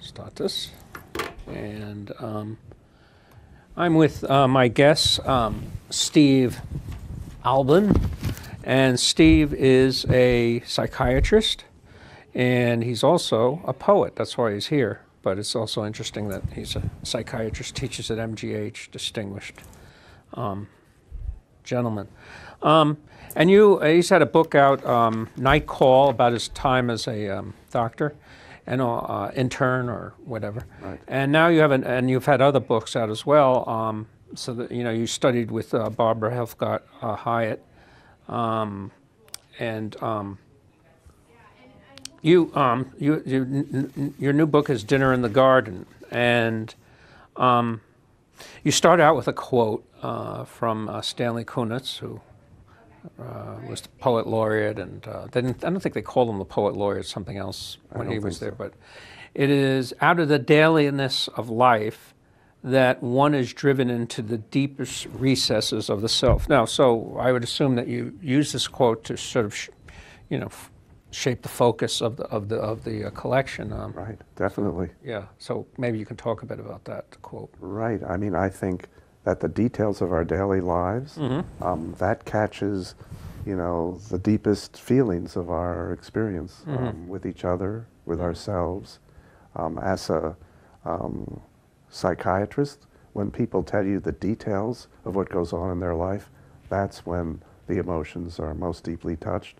start this. And I'm with my guest, Steve Ablon. And Steve is a psychiatrist, and he's also a poet. That's why he's here. But it's also interesting that he's a psychiatrist, teaches at MGH, distinguished gentleman. And he's had a book out, Night Call, about his time as a doctor and intern or whatever. Right. And now you have and you've had other books out as well. So that you studied with Barbara Helfgott Hyatt, your new book is Dinner in the Garden, and you start out with a quote from Stanley Kunitz, who was the poet laureate, and I don't think they called him the poet laureate, something else when he was there, but it is out of the dailiness of life that one is driven into the deepest recesses of the self. Now, so I would assume that you use this quote to sort of, shape the focus of the collection. Right, definitely. Yeah, so maybe you can talk a bit about that quote. Right. I mean, I think that the details of our daily lives, that catches, the deepest feelings of our experience with each other, with ourselves. As a psychiatrist, when people tell you the details of what goes on in their life, that's when the emotions are most deeply touched.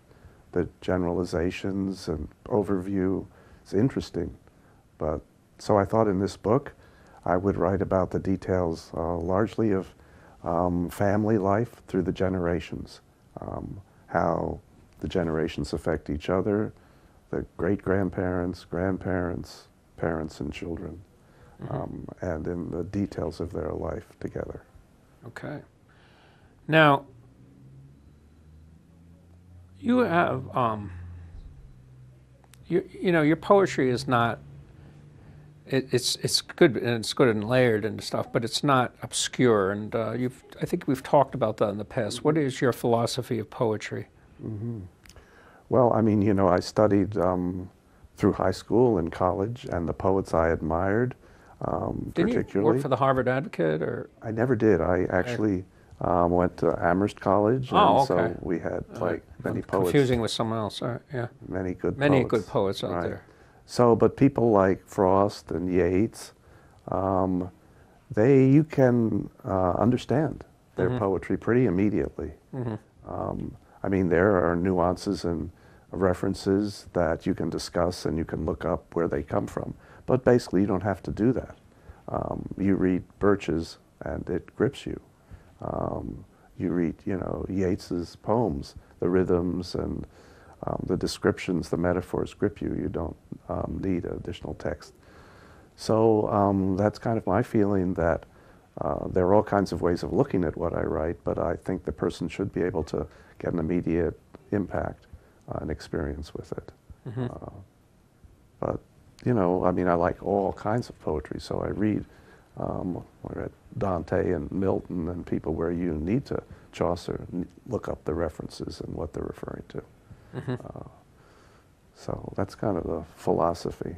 The generalizations and overview is interesting, but so I thought in this book I would write about the details largely of family life through the generations, how the generations affect each other, the great-grandparents, grandparents, parents and children, and in the details of their life together. Okay. Now, you have, your poetry is not, it's good, and it's good and layered and stuff, but it's not obscure, and I think we've talked about that in the past. What is your philosophy of poetry? Well, I mean, I studied through high school and college, and the poets I admired, Didn't particularly. you work for the Harvard Advocate, or? I never did. I actually went to Amherst College, and so we had many poets. Confusing with someone else, yeah. Many good poets out there. So, but people like Frost and Yeats, you can understand their poetry pretty immediately. I mean, there are nuances and references that you can discuss, and you can look up where they come from. But basically, you don't have to do that. You read Birch's, and it grips you. You read, Yeats's poems, the rhythms and the descriptions, the metaphors grip you. You don't need additional text. So that's kind of my feeling, that there are all kinds of ways of looking at what I write, but I think the person should be able to get an immediate impact and experience with it. But, I mean, I like all kinds of poetry, so I read Dante and Milton and people where you need to, Chaucer, look up the references and what they're referring to. So that's kind of the philosophy.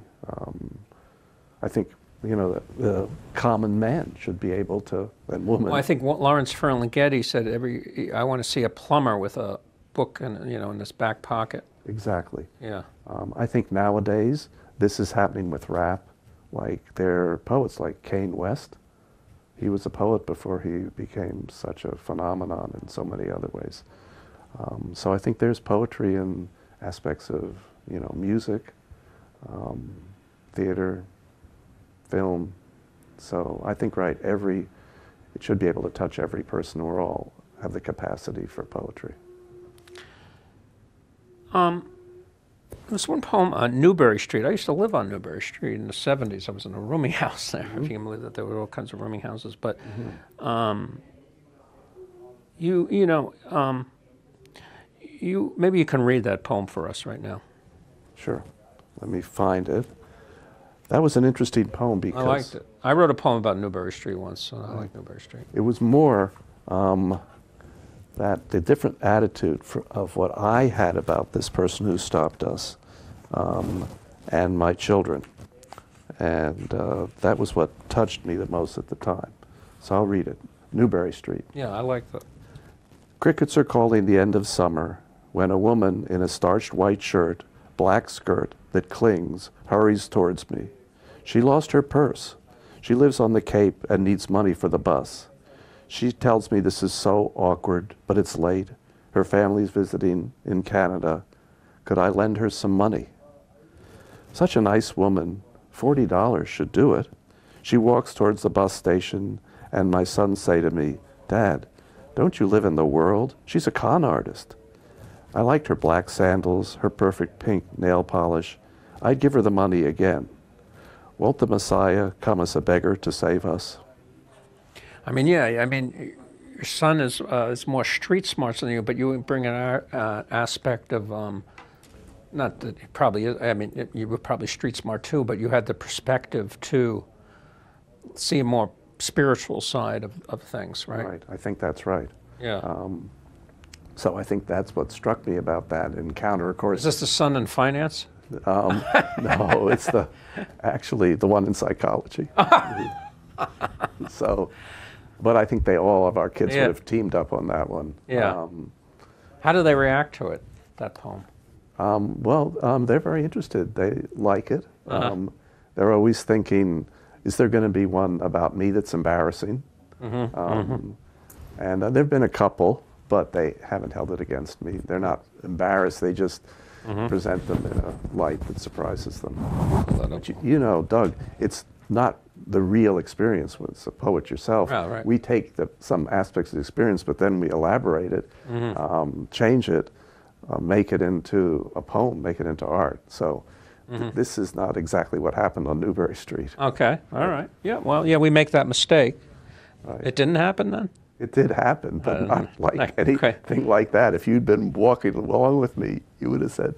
I think, the common man should be able to, and woman. Well, I think Lawrence Ferlinghetti said, I want to see a plumber with a book in his back pocket. Exactly. Yeah. I think nowadays this is happening with rap. Like, there are poets like Kanye West. He was a poet before he became such a phenomenon in so many other ways. So I think there's poetry in aspects of, music, theater, film. So I think, it should be able to touch every person. We're all have the capacity for poetry. There's one poem on Newbury Street. I used to live on Newbury Street in the 70s. I was in a rooming house there. If you can believe that, there were all kinds of rooming houses. But maybe you can read that poem for us right now. Sure. Let me find it. That was an interesting poem because... I liked it. I wrote a poem about Newbury Street once, so I like Newbury Street. It was more that the different attitude of what I had about this person who stopped us and my children. And that was what touched me the most at the time. So I'll read it. Newbury Street. Yeah, I like that. Crickets are calling the end of summer when a woman in a starched white shirt, black skirt that clings, hurries towards me. She lost her purse. She lives on the Cape and needs money for the bus. She tells me this is so awkward, but it's late. Her family's visiting in Canada. Could I lend her some money? Such a nice woman. $40 should do it. She walks towards the bus station, and my sons say to me, Dad, don't you live in the world? She's a con artist. I liked her black sandals, her perfect pink nail polish. I'd give her the money again. Won't the Messiah come as a beggar to save us? I mean, yeah, I mean, your son is more street smart than you, but you bring an aspect of, not that he probably is, I mean, you were probably street smart too, but you had the perspective to see a more spiritual side of things, right? Right, I think that's right. Yeah. So I think that's what struck me about that encounter. Of course, is this the son in finance? No, it's actually the one in psychology. So, but I think all of our kids would have teamed up on that one. Yeah. How do they react to it, that poem? They're very interested. They like it. They're always thinking, is there going to be one about me that's embarrassing? And there have been a couple, but they haven't held it against me. They're not embarrassed. They just present them in a light that surprises them. But you know, Doug, it's not the real experience. As a poet yourself, oh, right. We take some aspects of the experience, but then we elaborate it, change it, make it into a poem, make it into art. So this is not exactly what happened on Newbury Street. Okay, all right. Yeah, well, yeah, we make that mistake. Right. It didn't happen then? It did happen, but not like anything like that. If you'd been walking along with me, you would have said,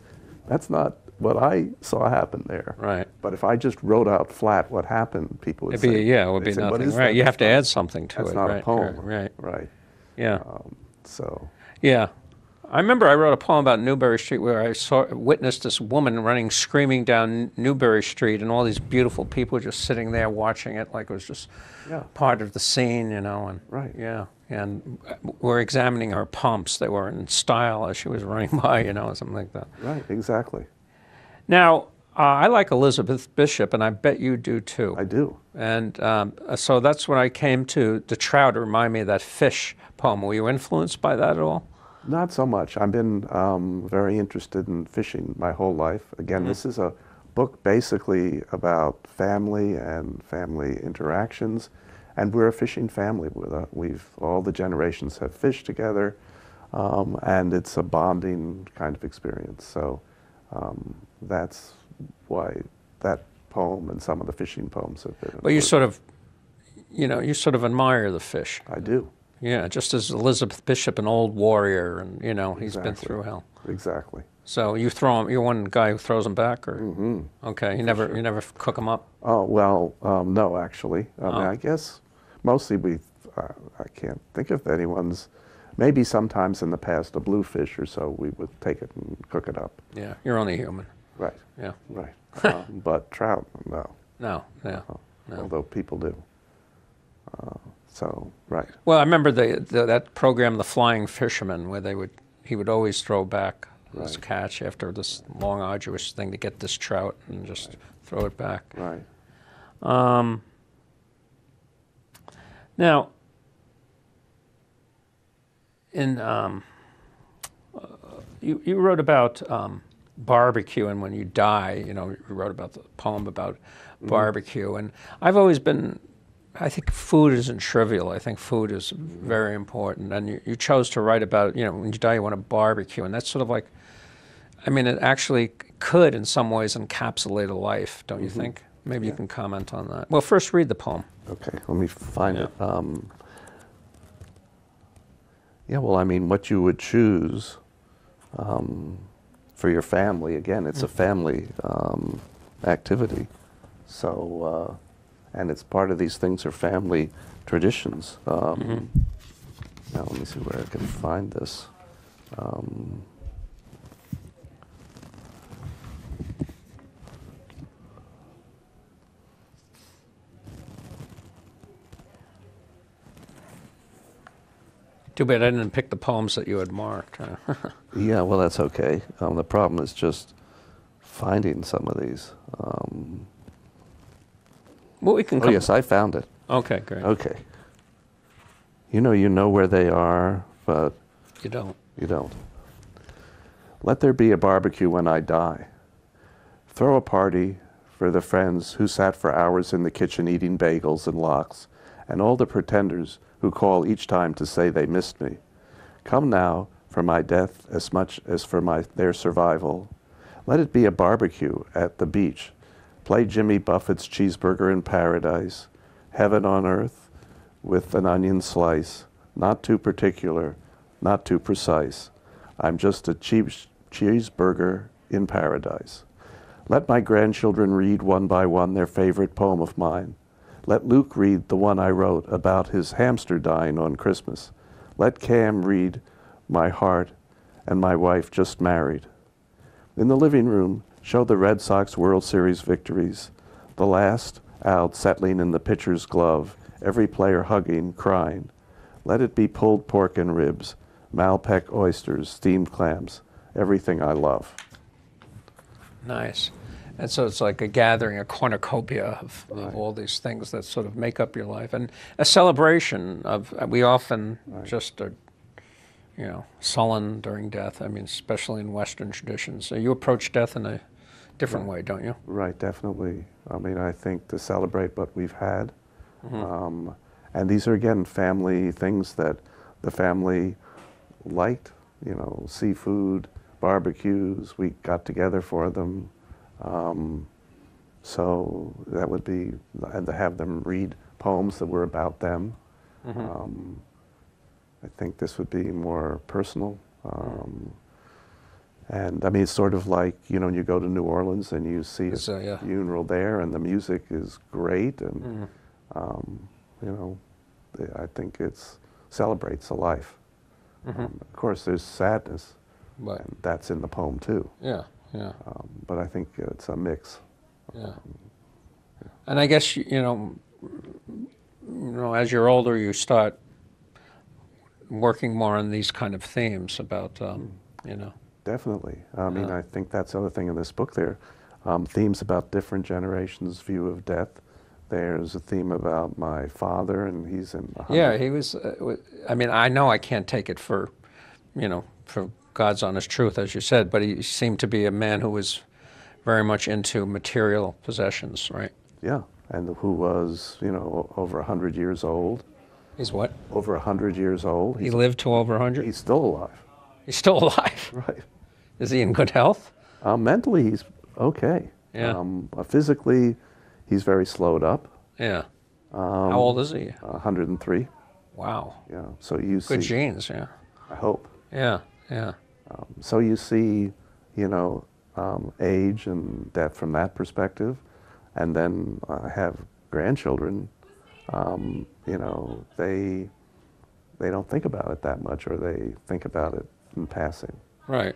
that's not what I saw happen there. Right. But if I just wrote out flat what happened, people would say, yeah, it would be nothing. Right, you have to add something to it. That's not right, a poem. Right. Right. Yeah. So. Yeah. I remember I wrote a poem about Newbury Street where I witnessed this woman running, screaming down Newbury Street, and all these beautiful people just sitting there watching it like it was just part of the scene, you know. And right. Yeah. And we're examining her pumps. They were in style as she was running by, you know, something like that. Right, exactly. Now, I like Elizabeth Bishop, and I bet you do too. I do. And so that's when I came to the trout to remind me of that fish poem. Were you influenced by that at all? Not so much. I've been very interested in fishing my whole life. Again, this is a book basically about family and family interactions, and we're a fishing family. All the generations have fished together, and it's a bonding kind of experience. So that's why that poem and some of the fishing poems have been. Well, you sort of admire the fish. I do. Yeah, just as Elizabeth Bishop, an old warrior, and you know he's been through hell. Exactly. So you throw him. You're one guy who throws them back, or okay, you never cook them up. Oh well, no, actually. I mean, I guess mostly I can't think of anyone's. Maybe sometimes in the past a bluefish or so we would take it and cook it up. Yeah, you're only human. Right. Yeah. Right. But trout, no. No. Yeah. No. Although people do. So, right. Well, I remember that program, The Flying Fisherman, where he would always throw back this catch after this long, arduous thing to get this trout and just throw it back. Right. Now, you wrote about barbecue, when you die, you know, you wrote about the poem about barbecue, and I've always been. I think food isn't trivial. I think food is very important. And you chose to write about, you know, when you die, you want to barbecue. And that's sort of like, I mean, it actually could, in some ways, encapsulate a life, don't you think? Maybe you can comment on that. Well, first read the poem. Okay, let me find it. Yeah, well, I mean, what you would choose for your family, again, it's a family activity. So, and it's part of these things are family traditions. Now let me see where I can find this. Too bad I didn't pick the poems that you had marked. Yeah, well, that's okay. The problem is just finding some of these. Well, we can Oh, yes, I found it. Okay, great. Okay. You know where they are, but You don't. you don't. Let there be a barbecue when I die. Throw a party for the friends who sat for hours in the kitchen eating bagels and lox, and all the pretenders who call each time to say they missed me. Come now for my death as much as for their survival. Let it be a barbecue at the beach. Play Jimmy Buffett's Cheeseburger in Paradise. Heaven on earth with an onion slice. Not too particular, not too precise. I'm just a cheeseburger in paradise. Let my grandchildren read one by one their favorite poem of mine. Let Luke read the one I wrote about his hamster dying on Christmas. Let Cam read My Heart and My Wife Just Married. In the living room, show the Red Sox World Series victories. The last out settling in the pitcher's glove, every player hugging, crying. Let it be pulled pork and ribs, Malpec oysters, steamed clams, everything I love. Nice. And so it's like a gathering, a cornucopia of all these things that sort of make up your life. And a celebration of, we often just are, sullen during death. I mean, especially in Western traditions. So you approach death in a different way, don't you? Right, definitely. I mean, I think to celebrate what we've had. And these are, again, family things that the family liked, seafood, barbecues, we got together for them. So that would be, and to have them read poems that were about them. I think this would be more personal. And I mean, it's sort of like, when you go to New Orleans and you see a funeral there and the music is great and, I think it celebrates a life. Of course, there's sadness, and that's in the poem too. Yeah, yeah. But I think it's a mix. Yeah. And I guess, as you're older, you start working more on these kind of themes about, Definitely. I mean, I think that's the other thing in this book there. Themes about different generations' view of death. There's a theme about my father, and he's in... Yeah, he was, I mean, I know I can't take it for God's honest truth, as you said, but he seemed to be a man who was very much into material possessions, right? Yeah, and who was, over 100 years old. He's what? Over 100 years old. He lived to over 100? He's still alive. He's still alive? Right. Is he in good health? Mentally, he's okay. Yeah. Physically, he's very slowed up. Yeah. How old is he? 103. Wow. Yeah, so you see... Good genes, yeah. I hope. Yeah, yeah. So you see, age and death from that perspective, and then have grandchildren. They don't think about it that much, or they think about it in passing. Right.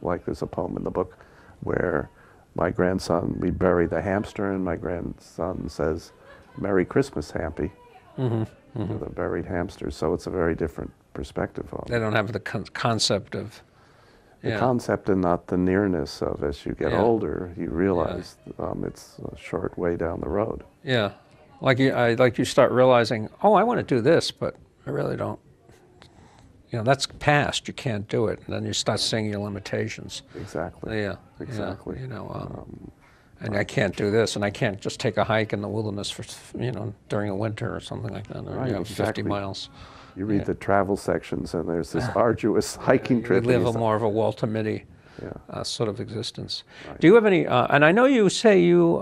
Like there's a poem in the book where my grandson, we bury the hamster, and my grandson says, "Merry Christmas, Hampy," to the buried hamster. So it's a very different perspective on it. They don't have the concept of... The concept and not the nearness of, as you get older, you realize it's a short way down the road. Yeah. Like you start realizing, oh, I want to do this, but I really don't. That's past. You can't do it. And then you start seeing your limitations. Exactly. Yeah. Exactly. And I can't do this, and I can't just take a hike in the wilderness for, during the winter or something like that. Or, Right, exactly. 50 miles. You read the travel sections, and there's this arduous hiking trip. You live more of a Walter Mitty sort of existence. Right. Do you have any, and I know you say you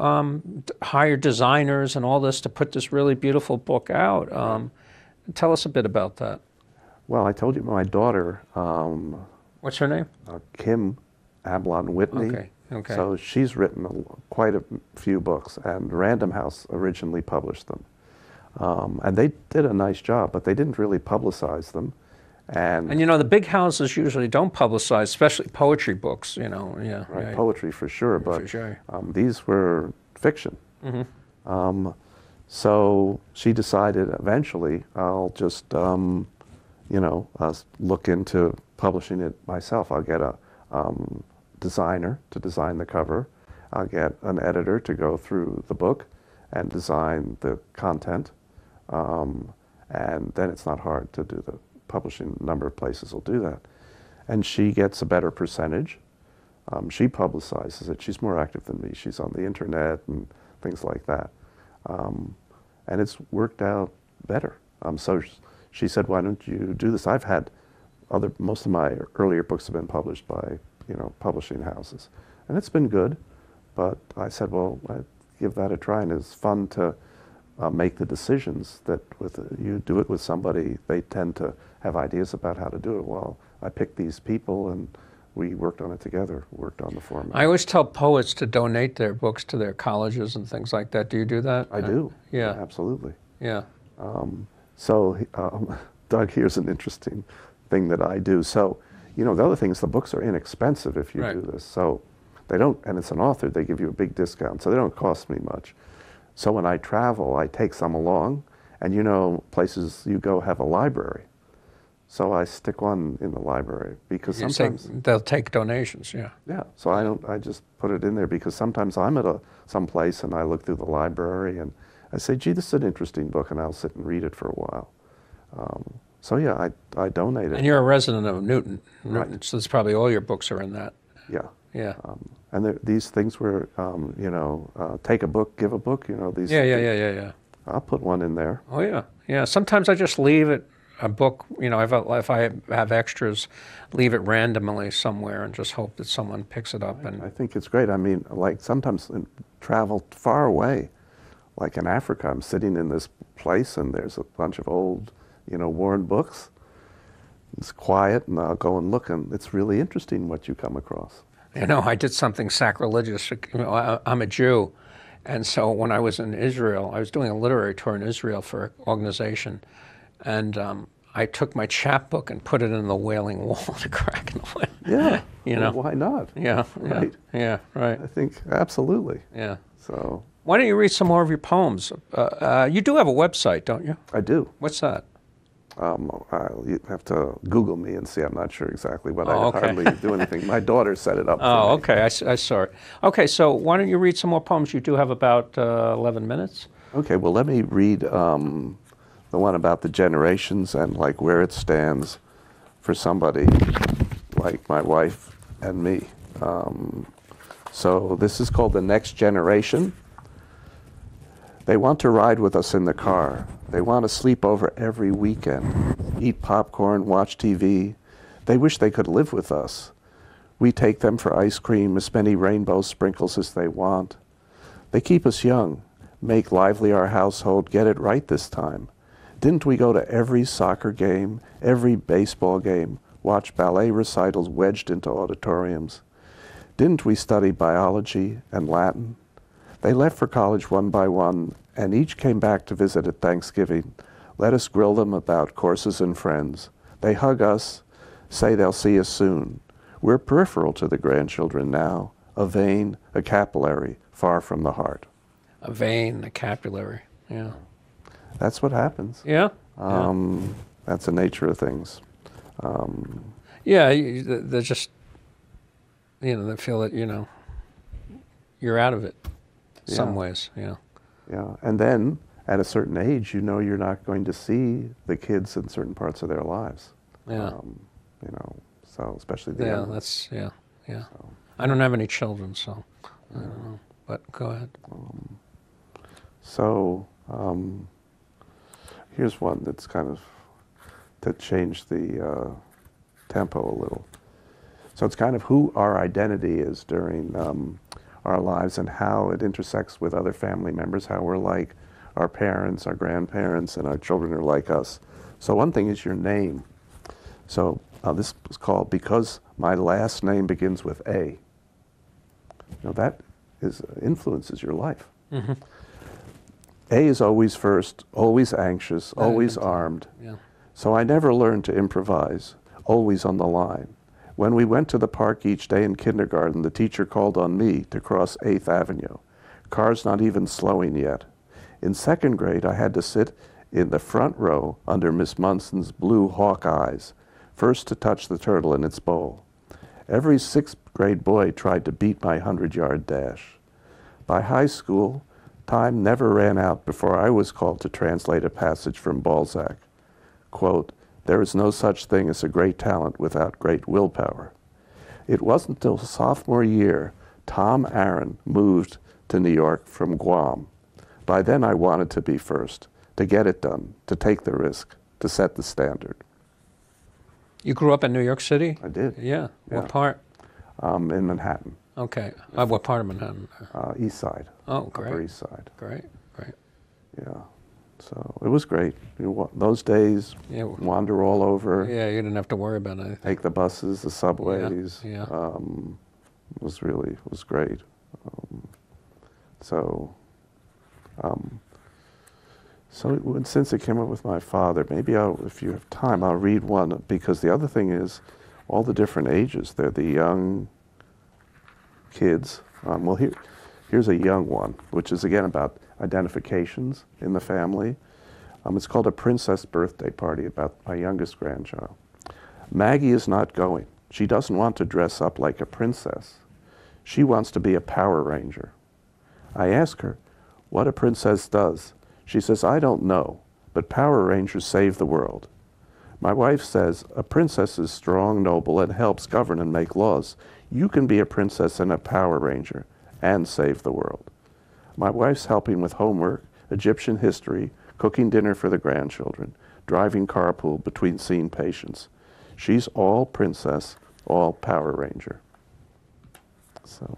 hired designers and all this to put this really beautiful book out. Tell us a bit about that. Well, I told you my daughter, What's her name? Kim Ablon Whitney. Okay, okay. So she's written quite a few books, and Random House originally published them. And they did a nice job, but they didn't really publicize them. And the big houses usually don't publicize, especially poetry books, Right, poetry for sure, but for sure. These were fiction. So she decided eventually I'll just, look into publishing it myself. I'll get a designer to design the cover. I'll get an editor to go through the book and design the content. And then it's not hard to do the publishing. A number of places will do that. And she gets a better percentage. She publicizes it. She's more active than me. She's on the internet and things like that. And it's worked out better. So she said, why don't you do this? I've had most of my earlier books have been published by, publishing houses. And it's been good. But I said, well, I'd give that a try. And it's fun to make the decisions that you do it with somebody, they tend to have ideas about how to do it. Well, I picked these people and we worked on it together, worked on the format. I always tell poets to donate their books to their colleges and things like that. Do you do that? I do. Yeah. Absolutely. Yeah. Doug, here's an interesting thing that I do. So, the other thing is the books are inexpensive if you do this. So they don't, and it's an author, they give you a big discount, so they don't cost me much. So when I travel, I take some along, and places you go have a library. So I stick one in the library because sometimes they'll take donations, yeah. Yeah, so I just put it in there because sometimes I'm at some place and I look through the library and I say, gee, this is an interesting book, and I'll sit and read it for a while. So yeah, I donate it. And you're a resident of Newton, Right. So that's probably all your books are in that. Yeah. Yeah. And these things where, take a book, give a book, these. Yeah. I'll put one in there. Oh yeah, yeah. Sometimes I just leave it, a book, if I have extras, leave it randomly somewhere and just hope that someone picks it up. And I think it's great. I mean, like sometimes travel far away, like in Africa, I'm sitting in this place and there's a bunch of old, worn books. It's quiet and I'll go and look, and it's really interesting what you come across. I did something sacrilegious. I'm a Jew, and so when I was in Israel, I was doing a literary tour in Israel for an organization, and I took my chapbook and put it in the Wailing Wall to crack in the wind. Yeah, well, why not? Yeah, right. Yeah, right. I think absolutely. Yeah. So why don't you read some more of your poems? You do have a website, don't you? I do. What's that? You have to Google me and see. I'm not sure exactly what. I okay. hardly do anything. My daughter set it up for me. Okay. I saw it. Okay, so why don't you read some more poems? You do have about 11 minutes. Okay, well, let me read the one about the generations and like where it stands for somebody like my wife and me. So this is called The Next Generation. They want to ride with us in the car. They want to sleep over every weekend, eat popcorn, watch TV. They wish they could live with us. We take them for ice cream, as many rainbow sprinkles as they want. They keep us young, make lively our household, get it right this time. Didn't we go to every soccer game, every baseball game, watch ballet recitals wedged into auditoriums? Didn't we study biology and Latin? They left for college one by one, and each came back to visit at Thanksgiving. Let us grill them about courses and friends. They hug us, say they'll see us soon. We're peripheral to the grandchildren now, a vein, a capillary, far from the heart. A vein, a capillary, yeah. That's what happens. Yeah? That's the nature of things. They're just, they feel that, you're out of it. Some ways, yeah. Yeah, and then at a certain age, you're not going to see the kids in certain parts of their lives. Yeah. So especially the young ones. Yeah. So. I don't have any children, so I don't know. But go ahead. Here's one that's kind of to change the tempo a little. So it's kind of who our identity is during our lives and how it intersects with other family members, how we're like our parents, our grandparents, and our children are like us. So one thing is your name. So this is called Because My Last Name Begins with A. That influences your life. Mm-hmm. A is always first, always anxious, always armed. Yeah. So I never learned to improvise, always on the line. When we went to the park each day in kindergarten, the teacher called on me to cross 8th Avenue. Cars not even slowing yet. In second grade, I had to sit in the front row under Miss Munson's blue hawk eyes, first to touch the turtle in its bowl. Every sixth grade boy tried to beat my 100-yard dash. By high school, time never ran out before I was called to translate a passage from Balzac. Quote, "There is no such thing as a great talent without great willpower." It wasn't until sophomore year Tom Aaron moved to New York from Guam. By then I wanted to be first, to get it done, to take the risk, to set the standard. You grew up in New York City? I did. Yeah. Yeah. What part? In Manhattan. Okay. What part of Manhattan? East Side. Oh, great. Upper East Side. Great, great. Yeah. So it was great. Those days, Yeah. wander all over, Yeah, you didn't have to worry about anything. take the buses, the subways. Yeah. It was great. Since it came up with my father, maybe if you have time, I'll read one, because the other thing is all the different ages. They're the young kids. Here's a young one, which is again about identifications in the family. It's called A Princess Birthday Party, about my youngest grandchild. Maggie is not going. She doesn't want to dress up like a princess. She wants to be a Power Ranger. I ask her what a princess does. She says, I don't know, but Power Rangers save the world. My wife says, a princess is strong, noble, and helps govern and make laws. You can be a princess and a Power Ranger and save the world. My wife's helping with homework, Egyptian history, cooking dinner for the grandchildren, driving carpool between scene patients. She's all princess, all Power Ranger. So,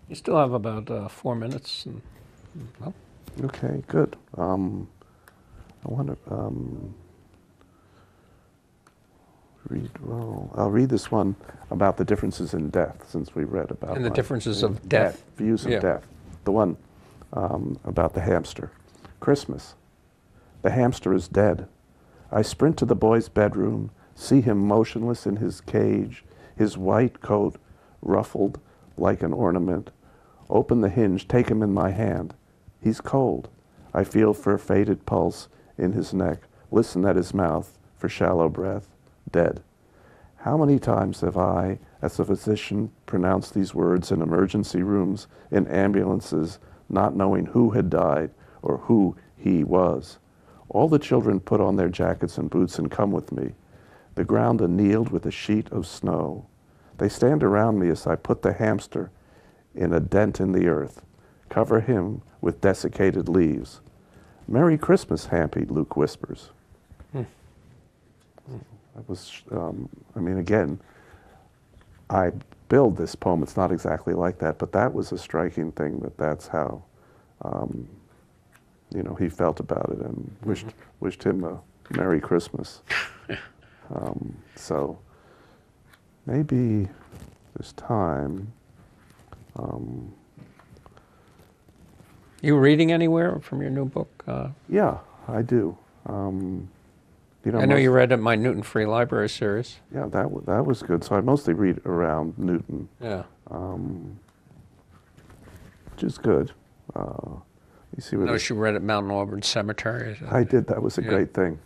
You still have about 4 minutes. Well. Okay, good. I want to read. Well, I'll read this one about the differences in death, since we read about And the differences of death. Views of death. The one about the hamster. Christmas. The hamster is dead. I sprint to the boy's bedroom, see him motionless in his cage, his white coat ruffled like an ornament. Open the hinge, take him in my hand. He's cold. I feel for a faded pulse in his neck, listen at his mouth for shallow breath. Dead. How many times have I, as a physician, pronounced these words in emergency rooms, in ambulances, not knowing who had died or who he was? All the children put on their jackets and boots and come with me. The ground annealed with a sheet of snow. They stand around me as I put the hamster in a dent in the earth, cover him with desiccated leaves. Merry Christmas, Hampy, Luke whispers. That was, again, I build this poem. It's not exactly like that, but that was a striking thing, that's how, he felt about it, and wished him a Merry Christmas. So maybe there's time. You reading anywhere from your new book? Yeah, I do. I know you read at my Newton Free Library series. Yeah, that was good. So I mostly read around Newton. Yeah. Which is good. You see what I noticed you read at Mount Auburn Cemetery. I did. That was a great thing.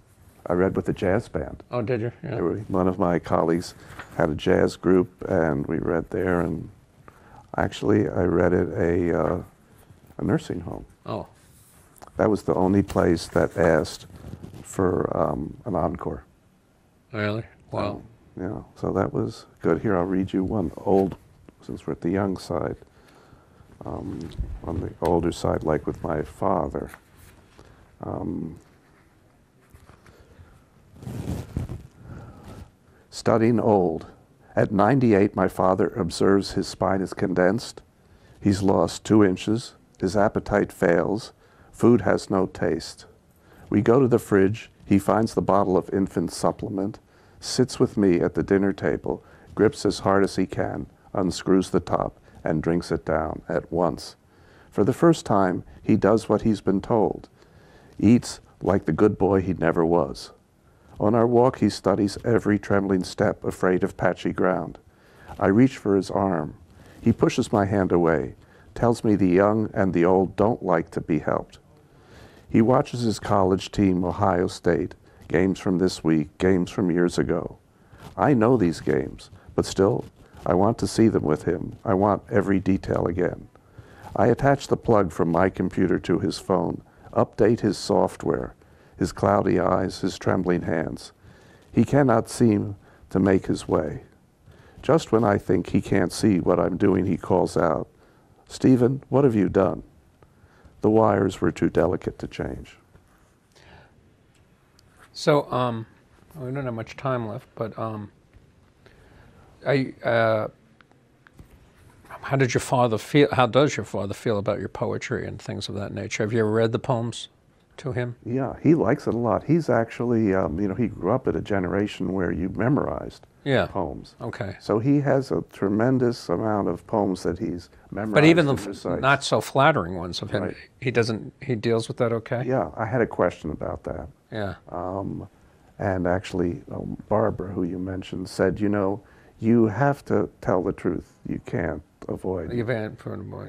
I read with the jazz band. Oh, did you? Yeah. One of my colleagues had a jazz group, and we read there. And actually, I read at a nursing home. Oh. That was the only place that asked for an encore. Really? Wow. Yeah, so that was good. Here, I'll read you one old, since we're at the young side. On the older side, like with my father. Studying old. At 98, my father observes his spine is condensed. He's lost 2 inches. His appetite fails. Food has no taste. We go to the fridge. He finds the bottle of infant supplement, sits with me at the dinner table, grips as hard as he can, unscrews the top, and drinks it down at once. For the first time, he does what he's been told. Eats like the good boy he never was. On our walk, he studies every trembling step, afraid of patchy ground. I reach for his arm. He pushes my hand away, tells me the young and the old don't like to be helped. He watches his college team, Ohio State, games from this week, games from years ago. I know these games, but still, I want to see them with him. I want every detail again. I attach the plug from my computer to his phone, update his software, his cloudy eyes, his trembling hands. He cannot seem to make his way. Just when I think he can't see what I'm doing, he calls out, "Stephen, what have you done?" The wires were too delicate to change. So, we don't have much time left, but how did your father feel? How does your father feel about your poetry and things of that nature? Have you ever read the poems to him? Yeah, he likes it a lot. He's actually, he grew up at a generation where you memorized poems. Okay. So he has a tremendous amount of poems that he's memorized. But even and the recites. not so flattering ones of him, Right. he deals with that okay? Yeah, I had a question about that. Yeah. And actually, Barbara, who you mentioned, said, you have to tell the truth. You can't avoid You've had for a boy.